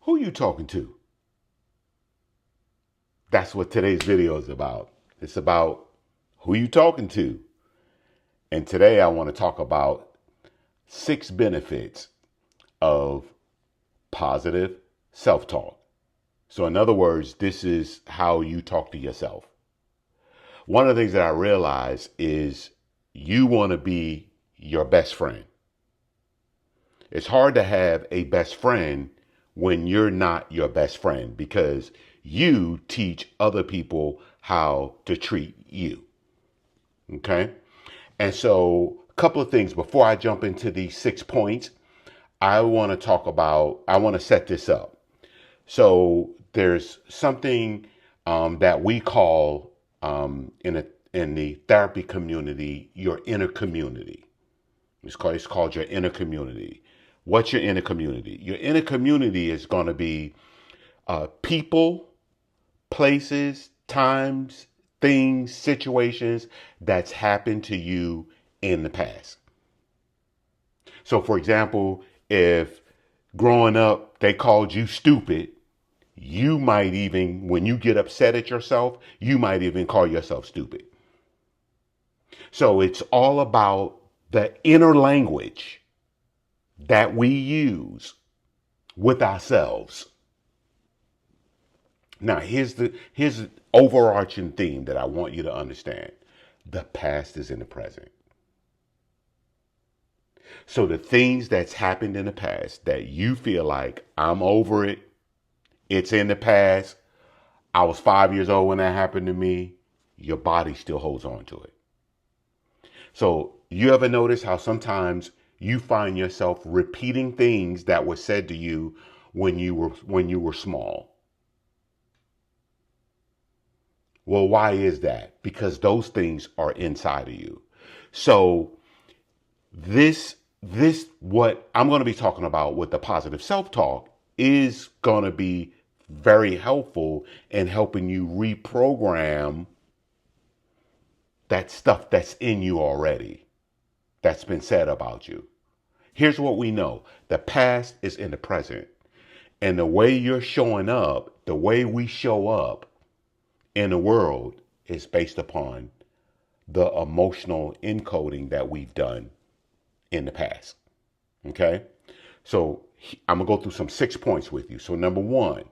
Who you talking to? That's what today's video is about. It's about who you talking to. And today I want to talk about 6 benefits of positive self-talk. So in other words, this is how you talk to yourself. One of the things that I realize is you want to be your best friend. It's hard to have a best friend when you're not your best friend because you teach other people how to treat you. Okay? And so, a couple of things before I jump into these 6 points, I want to set this up. So, there's something that we call in the therapy community your inner community. It's called your inner community. What's your inner community? Your inner community is going to be people, places, times, things, situations that's happened to you in the past. So, for example, if growing up they called you stupid, you might even, when you get upset at yourself, you might even call yourself stupid. So it's all about the inner language that we use with ourselves. Now, here's the overarching theme that I want you to understand. The past is in the present. So the things that's happened in the past that you feel like, I'm over it, it's in the past, I was 5 years old when that happened to me, your body still holds on to it. So you ever notice how sometimes you find yourself repeating things that were said to you when you were small? Well, why is that? Because those things are inside of you. So this what I'm going to be talking about with the positive self-talk is going to be very helpful in helping you reprogram that stuff that's in you already, that's been said about you. Here's what we know. The past is in the present. And the way you're showing up, the way we show up in the world is based upon the emotional encoding that we've done in the past. Okay? So I'm going to go through some 6 points with you. So number 1,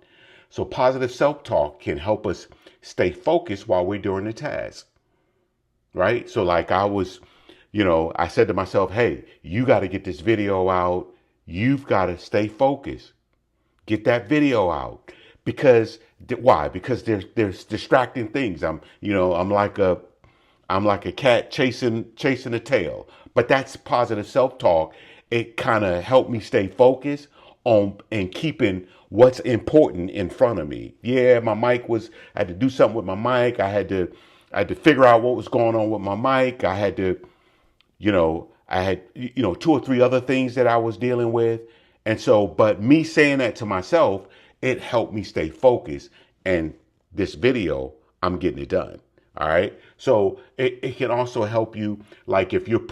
so positive self-talk can help us stay focused while we're doing the task. Right? So like I said to myself, hey, you got to get this video out. You've got to stay focused. Get that video out. Because why? Because there's distracting things. I'm like a cat chasing a tail. But that's positive self-talk. It kind of helped me stay focused on and keeping what's important in front of me. Yeah, I had to do something with my mic. I had to figure out what was going on with my mic. I had 2 or 3 other things that I was dealing with. And so, but me saying that to myself, it helped me stay focused. And this video, I'm getting it done. All right. So it can also help you, like if you're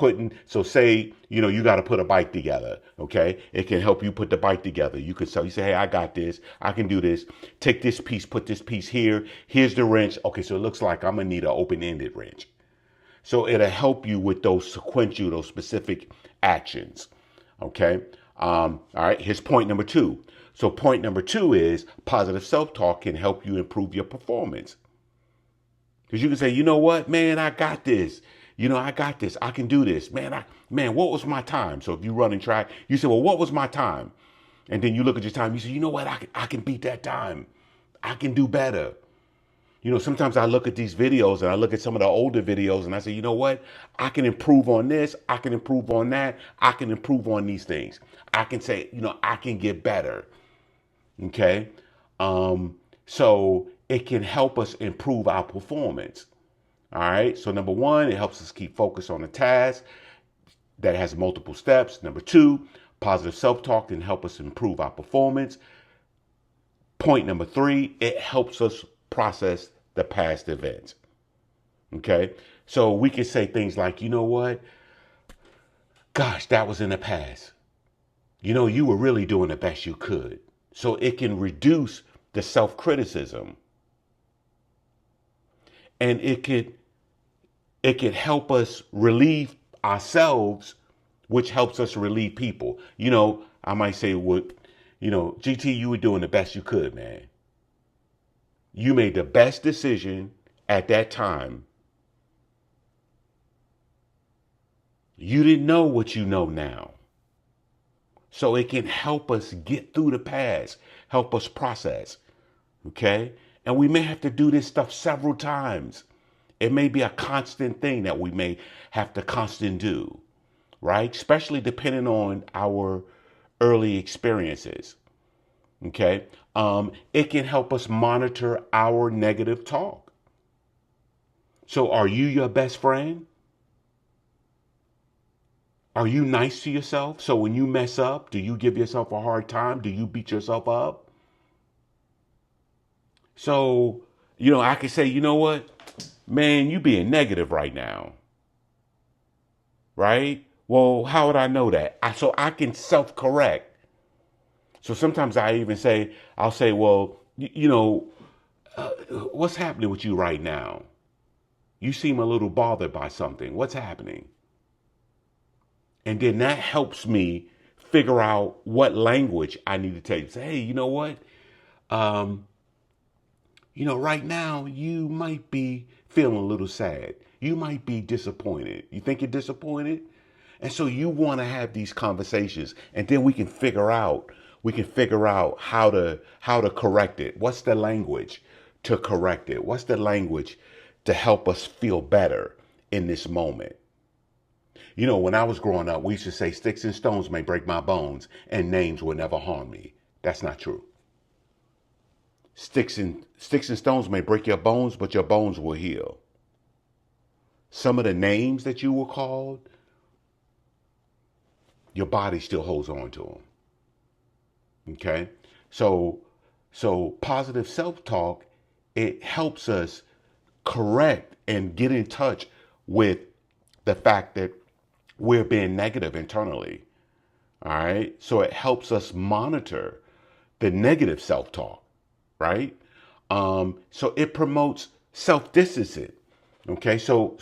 say, you got to put a bike together. Okay. It can help you put the bike together. You say, hey, I got this. I can do this. Take this piece, put this piece here. Here's the wrench. Okay. So it looks like I'm going to need an open-ended wrench. So it'll help you with those specific actions. Okay. All right. Here's point number 2. So point number 2 is positive self-talk can help you improve your performance. Because you can say, you know what, man, I got this. I got this. I can do this. Man, what was my time? So if you're running track, you say, well, what was my time? And then you look at your time. You say, you know what, I can beat that time. I can do better. Sometimes I look at these videos and I look at some of the older videos and I say, you know what, I can improve on this. I can improve on that. I can improve on these things. I can say, I can get better. Okay. So it can help us improve our performance. All right. So number 1, it helps us keep focused on a task that has multiple steps. Number 2, positive self-talk can help us improve our performance. Point number 3, it helps us process the past events. Okay. So we can say things like, you know what? Gosh, that was in the past. You were really doing the best you could. So it can reduce the self-criticism, and it could help us relieve ourselves, which helps us relieve people. I might say, well, GT, you were doing the best you could, man. You made the best decision at that time. You didn't know what you know now. So it can help us get through the past, help us process. Okay? And we may have to do this stuff several times. It may be a constant thing that we may have to constantly do, right? Especially depending on our early experiences. Okay? It can help us monitor our negative talk. So are you your best friend? Are you nice to yourself? So when you mess up, do you give yourself a hard time? Do you beat yourself up? So, I could say, you know what? Man, you being negative right now. Right? Well, how would I know that? So I can self-correct. So sometimes I'll say, well, what's happening with you right now? You seem a little bothered by something. What's happening? And then that helps me figure out what language I need to take. Say, hey, you know what? Right now you might be feeling a little sad. You might be disappointed. You think you're disappointed? And so you want to have these conversations, and then we can figure out how to correct it. What's the language to correct it? What's the language to help us feel better in this moment? When I was growing up, we used to say sticks and stones may break my bones and names will never harm me. That's not true. Sticks and stones may break your bones, but your bones will heal. Some of the names that you were called, your body still holds on to them. Okay? So positive self-talk, it helps us correct and get in touch with the fact that we're being negative internally. All right? So it helps us monitor the negative self-talk, right? So it promotes self-distancing. Okay? So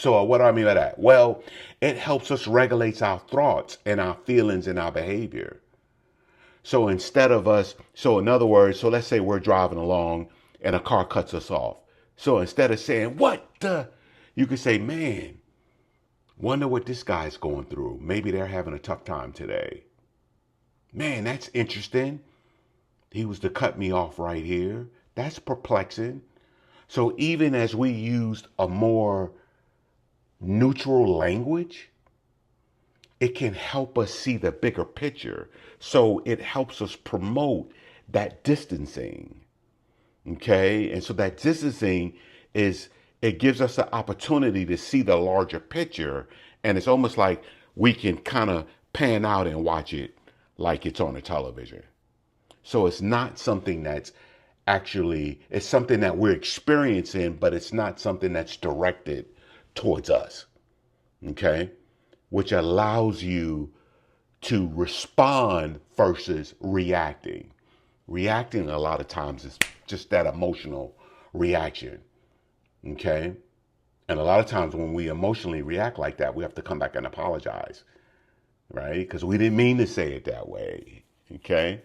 what do I mean by that? Well, it helps us regulate our thoughts and our feelings and our behavior. So in other words, so let's say we're driving along and a car cuts us off. So instead of saying, what the, you could say, man, wonder what this guy's going through. Maybe they're having a tough time today. Man, that's interesting. He was to cut me off right here. That's perplexing. So even as we used a more neutral language, it can help us see the bigger picture. So it helps us promote that distancing. Okay? And so that distancing it gives us the opportunity to see the larger picture. And it's almost like we can kind of pan out and watch it like it's on a television. So it's not something it's something that we're experiencing, but it's not something that's directed towards us. Okay? Which allows you to respond versus reacting. Reacting a lot of times is just that emotional reaction. Okay? And a lot of times when we emotionally react like that, we have to come back and apologize. Right? Because we didn't mean to say it that way. Okay?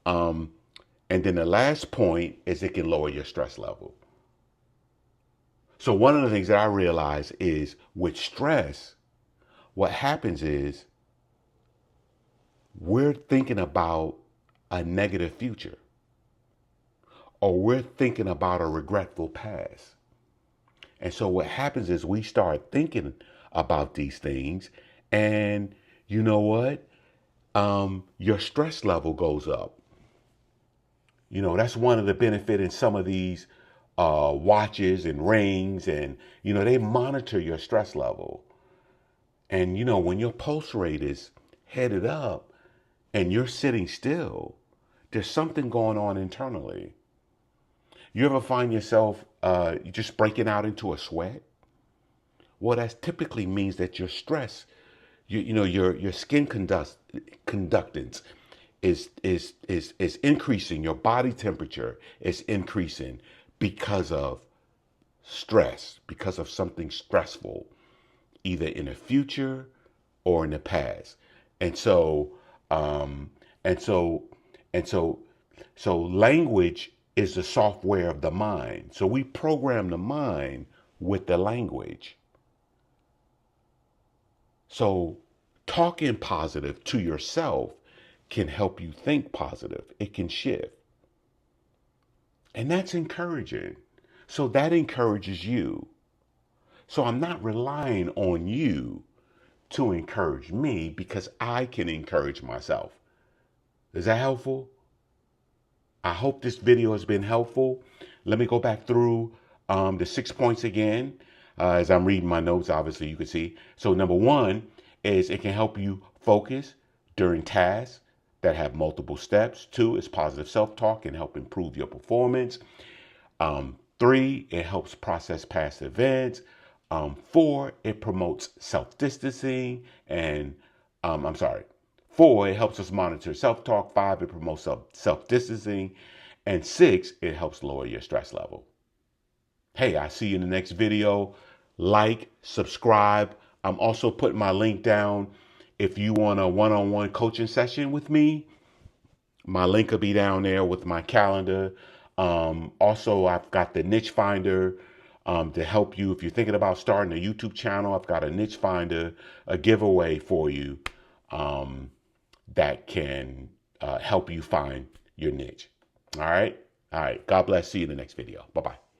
And then the last point is it can lower your stress level. So one of the things that I realize is with stress, what happens is we're thinking about a negative future, or we're thinking about a regretful past. And so what happens is we start thinking about these things, and you know what? Your stress level goes up. That's one of the benefits in some of these watches and rings, and they monitor your stress level. And when your pulse rate is headed up and you're sitting still, there's something going on internally. You ever find yourself just breaking out into a sweat? Well, that typically means that your stress, your skin conductance is increasing. Your body temperature is increasing because of stress, because of something stressful, either in the future or in the past. And so, um, and so, and so, so language is the software of the mind. So we program the mind with the language. So talking positive to yourself can help you think positive. It can shift. And that's encouraging. So that encourages you. So I'm not relying on you to encourage me because I can encourage myself. Is that helpful? I hope this video has been helpful. Let me go back through the 6 points again. As I'm reading my notes, obviously you can see. So number one is it can help you focus during tasks that have multiple steps. Two is positive self-talk and help improve your performance. Three, it helps process past events. Four, it promotes self-distancing. And I'm sorry. Four, it helps us monitor self-talk. Five, it promotes self-distancing. And six, it helps lower your stress level. Hey, I see you in the next video. Like, subscribe. I'm also putting my link down. If you want a one-on-one coaching session with me, my link will be down there with my calendar. Also, I've got the niche finder to help you. If you're thinking about starting a YouTube channel, I've got a niche finder, a giveaway for you that can help you find your niche. All right. All right. God bless. See you in the next video. Bye-bye.